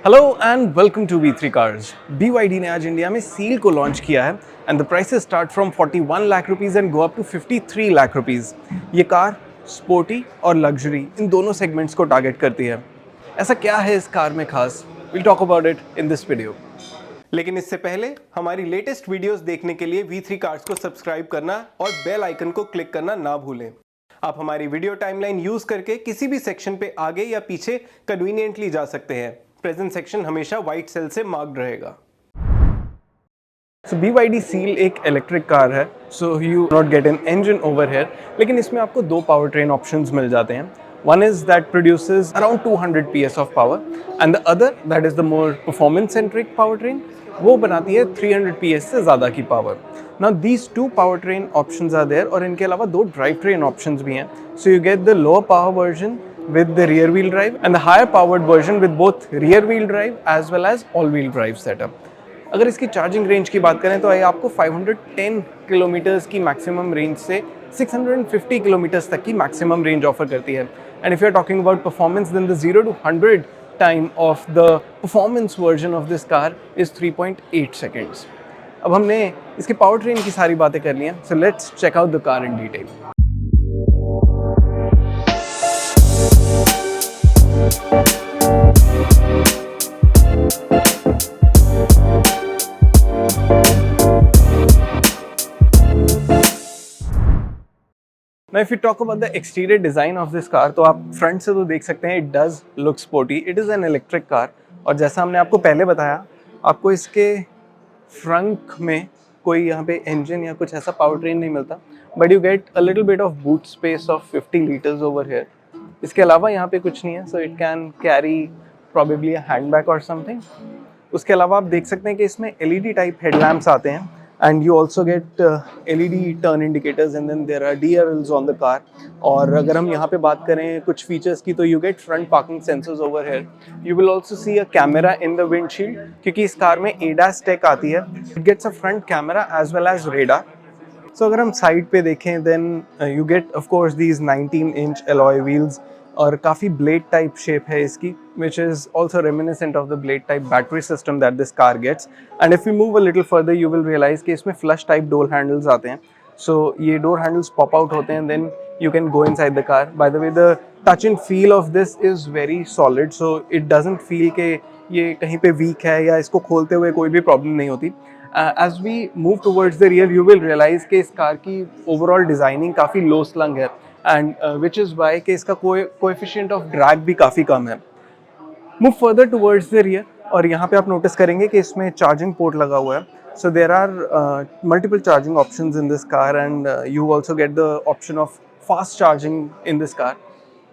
Hello and welcome to V3 cars. BYD ने आज India में सील को लॉन्च किया है and the prices start from 41 lakh rupees and go up to 53 lakh rupees. ये कार स्पोर्टी और लग्जरी इन दोनों सेगमेंट्स को टारगेट करती है। ऐसा क्या है इस कार में खास? Will talk about it in this video. लेकिन इससे पहले हमारी लेटेस्ट वीडियोस देखने के लिए V3 कार्स को सब्सक्राइब करना और बेल आइकन को क्लिक करना ना भूलें। आप हमारी वीडियो टाइमलाइन यूज करके किसी भी सेक्शन पे आगे या पीछे कन्वीनियंटली जा सकते हैं। प्रेजेंट सेक्शन हमेशा व्हाइट सेल से मार्क्ड रहेगा। BYD सील एक इलेक्ट्रिक कार है, so you not get an engine over here, लेकिन इसमें आपको दो पावर ट्रेन ऑप्शंस मिल जाते हैं। One is that produces around 200 PS of power and the other that is the more performance centric power train, वो बनाती है 300 PS से ज़्यादा की पावर। Now these two power train options are there और इनके अलावा दो ड्राइव ट्रेन ऑप्शंस भी हैं। So you get the lower power version with the rear wheel drive and the higher powered version with both rear wheel drive as well as all wheel drive setup. अगर इसकी charging range की बात करें तो ये आपको 510 kilometres की maximum range से 650 किलोमीटर्स तक की मैक्सिमम रेंज ऑफर करती है। And if you are talking about performance then the 0 to 100 time of the performance version of this car is 3.8 seconds. अब हमने इसके पावर ट्रेन की सारी बातें कर ली हैं, so let's check out the car in detail. Now if you talk about the exterior design of this car, तो आप फ्रंट से तो देख सकते हैं it does look sporty. It is an electric car और जैसा हमने आपको पहले बताया, आपको इसके फ्रंट में कोई यहाँ पे इंजन या कुछ ऐसा पावर ट्रेन नहीं मिलता, but you get a little bit of boot space of 50 litres over here. इसके अलावा यहाँ पे कुछ नहीं है, so it can carry probably a handbag और समथिंग। उसके अलावा आप देख सकते हैं कि इसमें LED टाइप हेडलैम्प्स आते हैं and you also get LED turn indicators and then there are DRLs on the car। और अगर हम यहाँ पे बात करें कुछ फीचर्स की तो you get front parking sensors over here। You will also see a camera in the windshield क्योंकि इस कार में ADAS tech आती है। It gets a front camera as well as radar। So अगर हम साइड पे देखें then you get of course these 19-inch alloy wheels और काफ़ी ब्लेड टाइप शेप है इसकी, which is also reminiscent of the blade type battery system that this car gets। And if we move a little further, you will realize कि इसमें flush type door handles आते हैं। So ये door handles pop out होते हैं, then you can go inside the car। By the way, the touch and feel of this is very solid, so it doesn't feel कि ये कहीं पे weak है या इसको खोलते हुए कोई भी प्रॉब्लम नहीं होती। As we move towards the rear, you will realize कि इस कार की overall designing काफ़ी low slung है and which is why कि इसका coefficient of drag भी काफ़ी कम है। Move further towards the rear और यहाँ पे आप नोटिस करेंगे कि इसमें चार्जिंग पोर्ट लगा हुआ है। So there are multiple charging options in this car and you also get the option of fast charging in this car।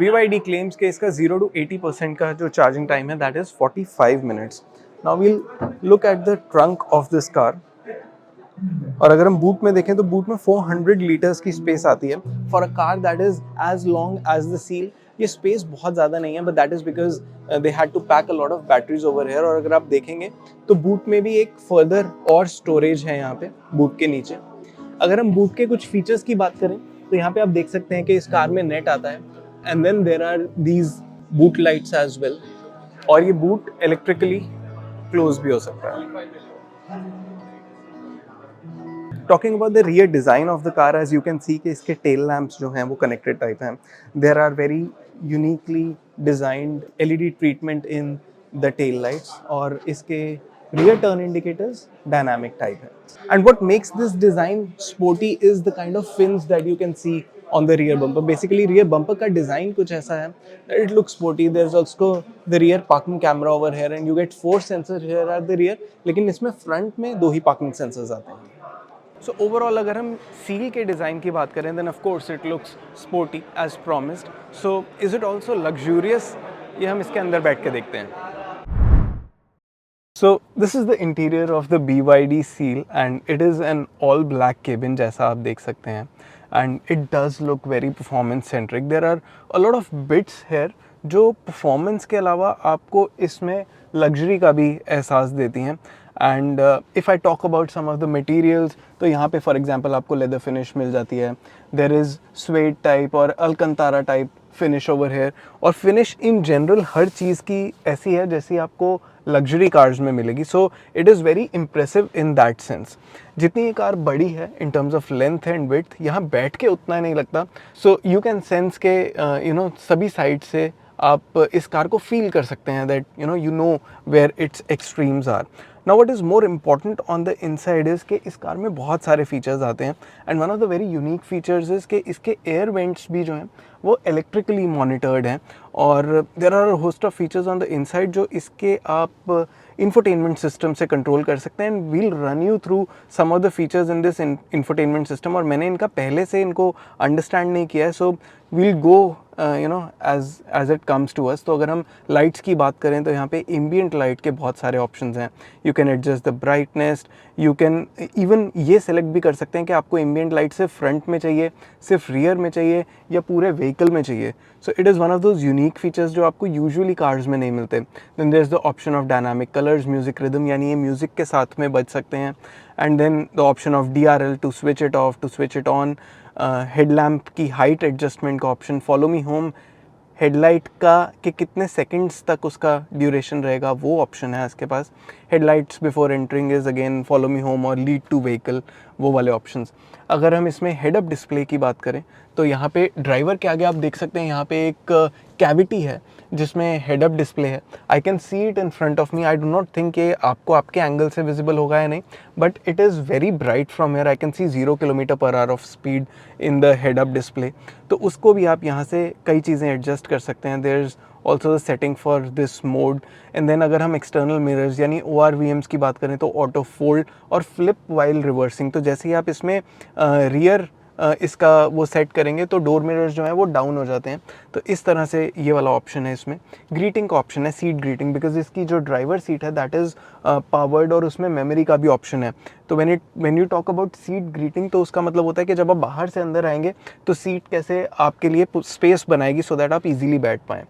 BYD claims कि इसका 0 to 80% का जो चार्जिंग टाइम है that is 45 minutes। Now we'll look at the trunk of this car। और अगर हम boot में देखें तो बूट में 400 लीटर्स की स्पेस आती है for a car that is as long as the Seal. ये स्पेस बहुत ज़्यादा नहीं है, but that is because they had to pack a lot of batteries over here. और अगर आप देखेंगे तो बूट में भी एक फर्दर और स्टोरेज है यहाँ पे बूट के नीचे। अगर हम बूट के कुछ फीचर्स की बात करें तो यहाँ पे आप देख सकते हैं कि इस कार में नेट आता है and then there are these boot lights as well. और ये बूट इलेक्ट्रिकली क्लोज भी हो सकता है। Talking about the rear design of the car, as you can see कि इसके tail lamps जो हैं वो connected type हैं। There are very uniquely designed LED treatment in the tail lights और इसके rear turn indicators dynamic type है। And what makes this design sporty is the kind of fins that you can see on the rear bumper। Basically rear bumper का design कुछ ऐसा है that it looks sporty। There's also the rear parking camera over here and you get 4 sensors here at the rear, लेकिन इसमें front में 2 ही parking sensors आते हैं। So overall अगर हम सील के डिज़ाइन की बात करें then of course it looks sporty as promised. So is it also luxurious, ये हम इसके अंदर बैठ के देखते हैं। So this is the interior of the BYD Seal and it is an all black cabin जैसा आप देख सकते हैं and it does look very performance centric. There are a lot of bits here जो परफॉर्मेंस के अलावा आपको इसमें लग्जरी का भी एहसास देती हैं। And if I talk about some of the materials तो यहाँ पे फॉर एग्जांपल आपको लेदर फिनिश मिल जाती है। देयर इज़ स्वेड टाइप और Alcantara type finish over here, और फिनिश इन जनरल हर चीज़ की ऐसी है जैसी आपको लग्जरी कार्स में मिलेगी. So it is very impressive in that sense. जितनी ये कार बड़ी है in terms of length and width, यहाँ बैठ के उतना नहीं लगता. सो यू कैन सेंस के सभी साइड से आप इस कार को फील कर सकते हैं that you know where its extremes are. Now what is more important on the inside is कि इस कार में बहुत सारे फीचर्स आते हैं, and one of the very unique features is कि इसके एयर वेंट्स भी जो हैं वो इलेक्ट्रिकली मॉनिटर्ड हैं, और there are host of features on the inside जो इसके आप इंफोटेनमेंट सिस्टम से कंट्रोल कर सकते हैं. And we'll run you through some of the features in this infotainment system, और मैंने इनका पहले से इनको अंडरस्टैंड नहीं किया है. So we'll go as it comes to us. तो अगर हम लाइट्स की बात करें तो यहाँ पे एम्बियंट लाइट के बहुत सारे ऑप्शंस हैं. You can adjust the brightness, you can even ये सेलेक्ट भी कर सकते हैं कि आपको एम्बियंट लाइट सिर्फ फ्रंट में चाहिए, सिर्फ रियर में चाहिए, या पूरे व्हीकल में चाहिए. So it is one of those unique features जो आपको यूजुअली कार्स में नहीं मिलते. Then there is the option of dynamic colours, music rhythm, यानी ये म्यूज़िक के साथ में बज सकते हैं. And then the option of DRL to switch it off, to switch it on. Headlamp की हाइट एडजस्टमेंट का option, follow me home headlight का कि कितने सेकंड्स तक उसका ड्यूरेशन रहेगा वो ऑप्शन है इसके पास. Headlights before entering is again follow me home, और लीड टू व्हीकल वो वाले ऑप्शंस. अगर हम इसमें हेड अप डिस्प्ले की बात करें तो यहाँ पे ड्राइवर के आगे आप देख सकते हैं यहाँ पे एक कैविटी है जिसमें हेड अप डिस्प्ले है. I can see it in front of me. I do not think कि आपको आपके एंगल से विजिबल होगा या नहीं, but it is very bright from here. I can see 0 km/h of speed in the head up display. तो उसको भी आप यहाँ से कई चीज़ें एडजस्ट कर सकते हैं. There is also the setting for this mode. And then अगर हम एक्सटर्नल मिरर्स यानी ORVMs की बात करें तो ऑटो फोल्ड और फ्लिप वाइल रिवर्सिंग. तो जैसे ही आप इसमें रियर इसका वो सेट करेंगे तो डोर मिरर्स जो है वो डाउन हो जाते हैं. तो इस तरह से ये वाला ऑप्शन है इसमें. ग्रीटिंग का ऑप्शन है, सीट ग्रीटिंग, बिकॉज इसकी जो ड्राइवर सीट है दैट इज़ पावर्ड, और उसमें मेमोरी का भी ऑप्शन है. तो when you talk about seat greeting तो उसका मतलब होता है कि जब आप बाहर से अंदर आएंगे तो सीट कैसे आपके लिए स्पेस बनाएगी सो दैट आप इजीली बैठ पाएँ.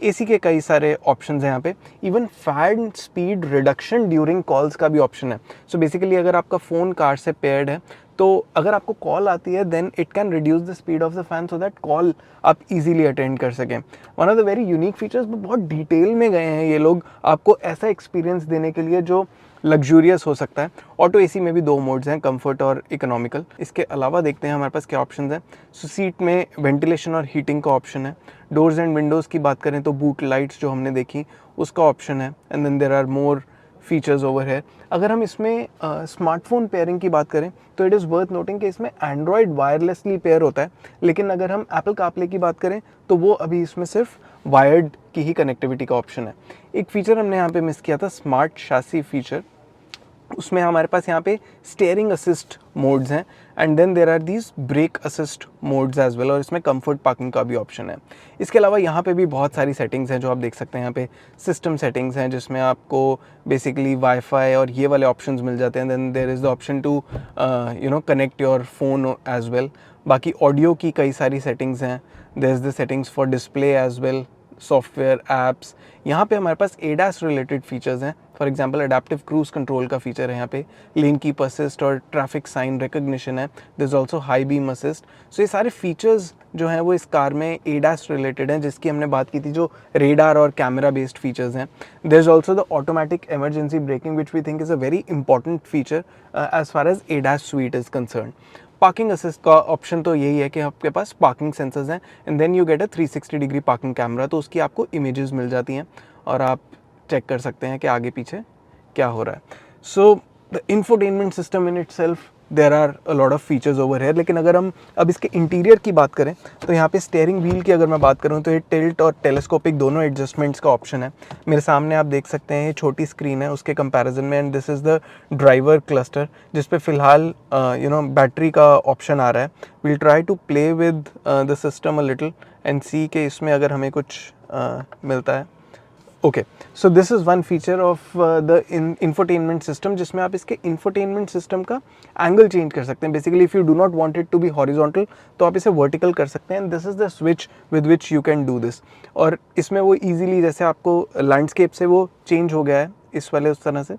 AC के कई सारे ऑप्शंस हैं यहाँ पे. Even fan speed reduction during calls का भी ऑप्शन है. सो बेसिकली अगर आपका फ़ोन कार से पेयर्ड है तो अगर आपको कॉल आती है then it can reduce the speed of the fan so that call आप इजीली अटेंड कर सकें. One of the very unique features, बहुत डिटेल में गए हैं ये लोग आपको ऐसा एक्सपीरियंस देने के लिए जो लग्जूरियस हो सकता है. ऑटो AC में भी 2 मोड्स हैं, कंफर्ट और इकोनॉमिकल. इसके अलावा देखते हैं हमारे पास क्या ऑप्शंस हैं. सो सीट में वेंटिलेशन और हीटिंग का ऑप्शन है. डोर्स एंड विंडोज़ की बात करें तो बूट लाइट्स जो हमने देखी उसका ऑप्शन है. And then there are more features over है. अगर हम इसमें स्मार्टफोन पेयरिंग की बात करें तो इट इज़ वर्थ नोटिंग कि इसमें एंड्रॉयड वायरलेसली पेयर होता है, लेकिन अगर हम एप्पल कारप्ले की बात करें तो वो अभी इसमें सिर्फ वायर्ड की ही कनेक्टिविटी का ऑप्शन है. एक फीचर हमने यहाँ पे मिस किया था, स्मार्ट शासी फीचर. उसमें हमारे पास यहाँ पे स्टीयरिंग असिस्ट मोड्स हैं, and then there are these brake assist modes as well, और इसमें कंफर्ट पार्किंग का भी ऑप्शन है. इसके अलावा यहाँ पे भी बहुत सारी सेटिंग्स हैं जो आप देख सकते हैं. यहाँ पे सिस्टम सेटिंग्स हैं जिसमें आपको बेसिकली वाईफाई और ये वाले ऑप्शंस मिल जाते हैं. Then there is the option to connect your phone as well. बाकी ऑडियो की कई सारी सेटिंग्स हैं. There is the settings for display as well, software apps. यहाँ पे हमारे पास ADAS रिलेटेड फीचर्स हैं. For example adaptive cruise control का फीचर है यहाँ पे, लेन कीप असिस्ट और ट्रैफिक साइन रिकग्निशन है. There is also high beam assist. So ये सारे फीचर्स जो हैं वो इस कार में ADAS रिलेटेड हैं, जिसकी हमने बात की थी, जो रेडार और कैमरा बेस्ड फीचर्स हैं. There is also the automatic emergency braking which we think is a very important feature as far as ADAS suite is concern. Parking assist का ऑप्शन तो यही है कि आपके पास पार्किंग सेंसर्स हैं, and then you get a 360 degree parking camera. तो उसकी आपको इमेजेस मिल जाती हैं और आप चेक कर सकते हैं कि आगे पीछे क्या हो रहा है. So the infotainment system in itself, there are a lot of features over here. लेकिन अगर हम अब इसके इंटीरियर की बात करें तो यहाँ पे स्टीयरिंग व्हील की अगर मैं बात करूँ तो ये टिल्ट और टेलीस्कोपिक दोनों एडजस्टमेंट्स का ऑप्शन है. मेरे सामने आप देख सकते हैं ये छोटी स्क्रीन है उसके कंपैरिजन में, and this is the driver cluster जिस पे फिलहाल बैटरी का ऑप्शन आ रहा है. We'll try to play with the system a little and see के इसमें अगर हमें कुछ मिलता है. Okay, so this is one feature of the infotainment system जिसमें आप इसके इंफोटेनमेंट सिस्टम का एंगल चेंज कर सकते हैं. Basically if you do not want it to be horizontal तो आप इसे वर्टिकल कर सकते हैं, and this is the switch with which you can do this. और इसमें वो ईजिली, जैसे आपको लैंडस्केप से वो चेंज हो गया है इस वाले उस तरह से,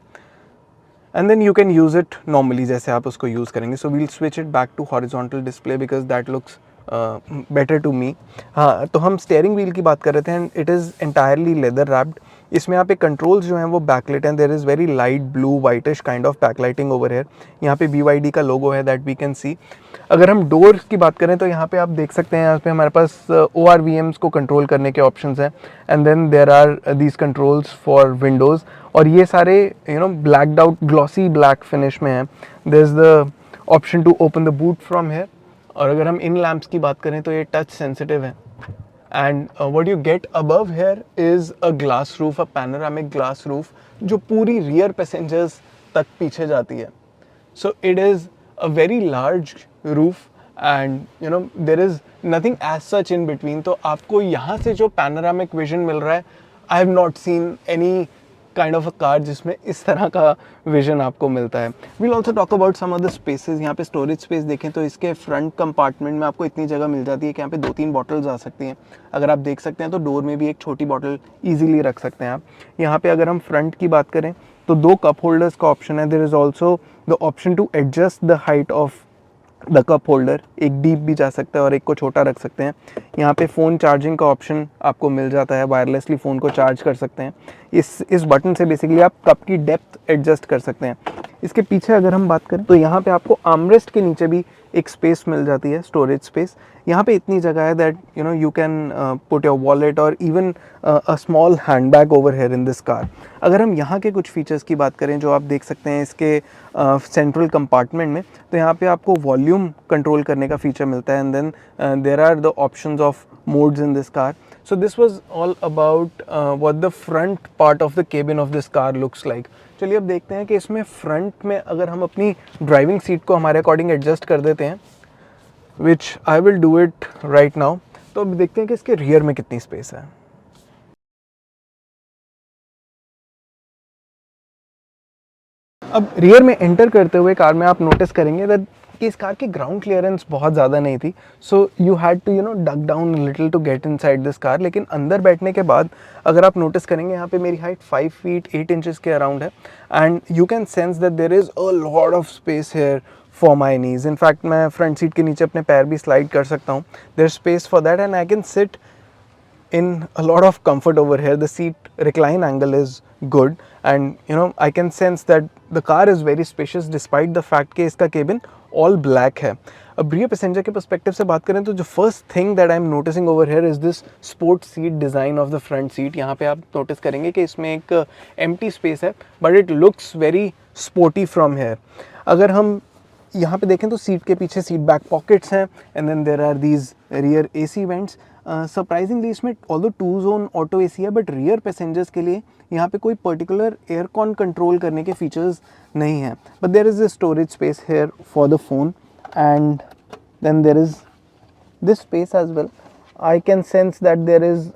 and then you can use it normally जैसे आप उसको यूज़ करेंगे. So we'll switch it back to horizontal display because that looks better to me. हाँ, तो हम स्टेयरिंग व्हील की बात कर रहे थे and it is entirely leather wrapped. इसमें यहाँ पे कंट्रोल्स जो हैं वो बैकलाइट हैं, there is very light blue whitish kind of backlighting over here. यहाँ पे BYD का लोगो है दैट वी कैन सी। अगर हम डोर्स की बात करें तो यहाँ पे आप देख सकते हैं, यहाँ पे हमारे पास ORVMs को कंट्रोल करने के ऑप्शंस हैं and then there are these controls for windows, और ये सारे blacked out glossy black finish में हैं। There is the option to open the boot from here, और अगर हम इन लैम्प्स की बात करें तो ये टच सेंसिटिव है। And what you get above here is a glass roof, a panoramic glass roof जो पूरी रियर पैसेंजर्स तक पीछे जाती है। So it is a very large roof and there is nothing as such in between. तो आपको यहाँ से जो panoramic vision मिल रहा है, I have not seen any kind of a car जिसमें इस तरह का vision आपको मिलता है। We'll also talk about some of the spaces. यहाँ पे storage space देखें तो इसके front compartment में आपको इतनी जगह मिल जाती है कि यहाँ पे 2-3 बॉटल्स आ सकती हैं। अगर आप देख सकते हैं तो डोर में भी एक छोटी बॉटल ईजिली रख सकते हैं आप। यहाँ पे अगर हम फ्रंट की बात करें तो 2 कप होल्डर्स का ऑप्शन है। There is also the option to adjust the height of the cup holder, एक डीप भी जा सकता है और एक को छोटा रख सकते हैं। यहाँ पे फ़ोन चार्जिंग का ऑप्शन आपको मिल जाता है, वायरलेसली फ़ोन को चार्ज कर सकते हैं। इस बटन से बेसिकली आप कप की डेप्थ एडजस्ट कर सकते हैं। इसके पीछे अगर हम बात करें तो यहाँ पे आपको आर्मरेस्ट के नीचे भी एक स्पेस मिल जाती है, स्टोरेज स्पेस। यहाँ पे इतनी जगह है that you can put your wallet और even a small handbag over here in this car. अगर हम यहाँ के कुछ फीचर्स की बात करें जो आप देख सकते हैं इसके सेंट्रल कंपार्टमेंट में, तो यहाँ पे आपको वॉल्यूम कंट्रोल करने का फीचर मिलता है and then there are the options of modes in this car. So this was all about what the front part of the cabin of this car looks like. चलिए अब देखते हैं कि इसमें फ्रंट में अगर हम अपनी ड्राइविंग सीट को हमारे अकॉर्डिंग एडजस्ट कर देते हैं, which I will do it right now, तो अब देखते हैं कि इसके रियर में कितनी स्पेस है। अब रियर में एंटर करते हुए कार में आप नोटिस करेंगे दैट कि इस कार की ग्राउंड क्लियरेंस बहुत ज़्यादा नहीं थी, so you had to duck down little to get inside this car. लेकिन अंदर बैठने के बाद अगर आप नोटिस करेंगे यहाँ पे मेरी हाइट 5 फीट 8 इंचेस के अराउंड है and you can sense that there is a lot of space here for my knees. In fact मैं फ्रंट सीट के नीचे अपने पैर भी स्लाइड कर सकता हूँ, there is space for that and I can sit in a lot of comfort over here. The seat recline angle is good and I can sense that the car is very spacious despite the fact कि इसका cabin all black है। अब rear passenger के perspective से बात करें तो जो first thing that I'm noticing over here is this sport seat design of the front seat। यहाँ पे आप notice करेंगे कि इसमें एक empty space है but it looks very sporty from here। अगर हम यहाँ पे देखें तो सीट के पीछे सीट बैक पॉकेट्स हैं and then there are these rear AC vents. Surprisingly इसमें ऑल्दो 2 जोन ऑटो AC है बट रियर पैसेंजर्स के लिए यहाँ पे कोई पर्टिकुलर एयरकॉन कंट्रोल करने के फीचर्स नहीं हैं, but there is a storage space here for the phone and then there is this space as well. I can sense that there is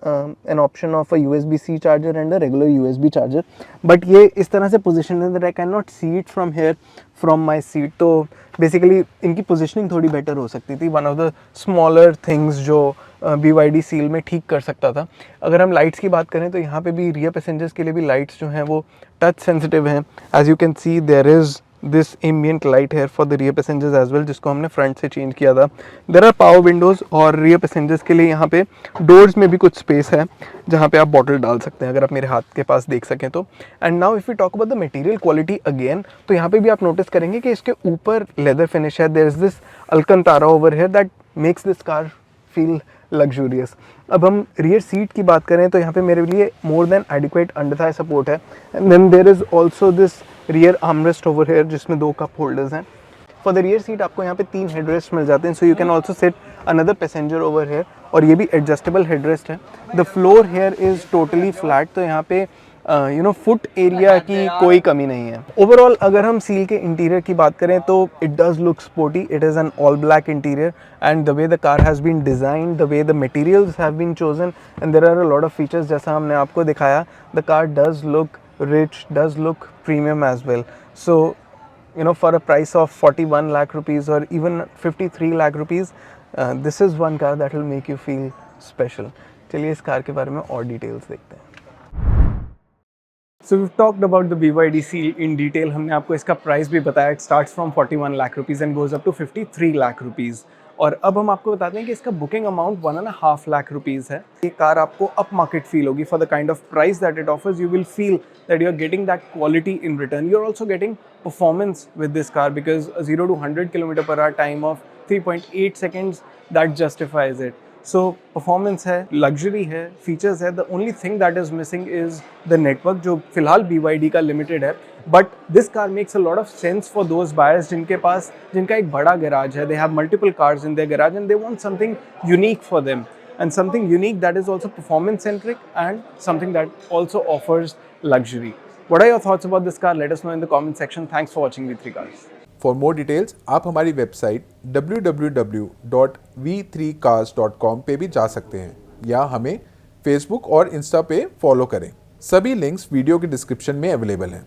an option of a USB-C charger and a regular USB charger, but ये इस तरह से position है that I cannot see it from here from my seat। तो basically इनकी positioning थोड़ी better हो सकती थी, one of the smaller things जो BYD seal में ठीक कर सकता था। अगर हम lights की बात करें तो यहाँ पे भी rear passengers के लिए भी lights जो हैं वो touch sensitive हैं। As you can see there is this ambient light here for the rear passengers as well, जिसको हमने फ्रंट से चेंज किया था। there are power windows और rear passengers के लिए यहाँ पे डोर्स में भी कुछ स्पेस है जहाँ पे आप बॉटल डाल सकते हैं, अगर आप मेरे हाथ के पास देख सकें तो। And now if you talk about the material quality again, तो यहाँ पे भी आप नोटिस करेंगे कि इसके ऊपर लेदर फिनिश है। There is this Alcantara over here that makes this car feel luxurious. अब हम रियर सीट की बात करें तो यहाँ पे मेरे लिए more than adequate under thigh support है and then there is also this rear armrest over here जिसमें 2 कप होल्डर्स हैं। फॉर द रियर सीट आपको यहाँ पे 3 हेडरेस्ट मिल जाते हैं, so you can also set another passenger over here, और ये भी एडजस्टेबल हेडरेस्ट है। The floor here is totally flat, तो यहाँ पे फुट एरिया की कोई कमी नहीं है। ओवरऑल अगर हम सील के इंटीरियर की बात करें तो it does look sporty. It is an all black interior and the way the car has been designed, the way the materials have been chosen and there are a lot of features जैसा हमने आपको दिखाया। The car does look rich, does look premium as well. So for a price of 41 lakh rupees or even 53 lakh rupees, this is one car that will make you feel special। चलिए इस car के बारे में और details देखते हैं। So we've talked about the BYD Seal in detail। हमने आपको इसका प्राइस भी बताया। It starts from 41 lakh rupees and goes up to 53 lakh rupees। और अब हम आपको बताते हैं कि इसका बुकिंग अमाउंट 1.5 लाख रुपीज़ है। ये कार आपको अप मार्केट फील होगी। For the kind of price that it offers, you will feel that you are getting that quality in return. You are also getting performance with this car because 0 to 100 km/h time of 3.8 seconds, that justifies it. So performance है, luxury है, features है। The only thing that is missing is the network, जो फिलहाल BYD का limited है। But this car makes a lot of sense for those buyers जिनका एक बड़ा गैराज है, they have multiple cars in their garage and they want something unique for them, and something unique that is also performance centric and something that also offers luxury. What are your thoughts about this car? Let us know in the comment section. Thanks for watching V3 Cars. For more details आप हमारी website www.v3cars.com पे भी जा सकते हैं या हमें Facebook और इंस्टा पे फॉलो करें। सभी लिंक्स वीडियो के डिस्क्रिप्शन में अवेलेबल हैं।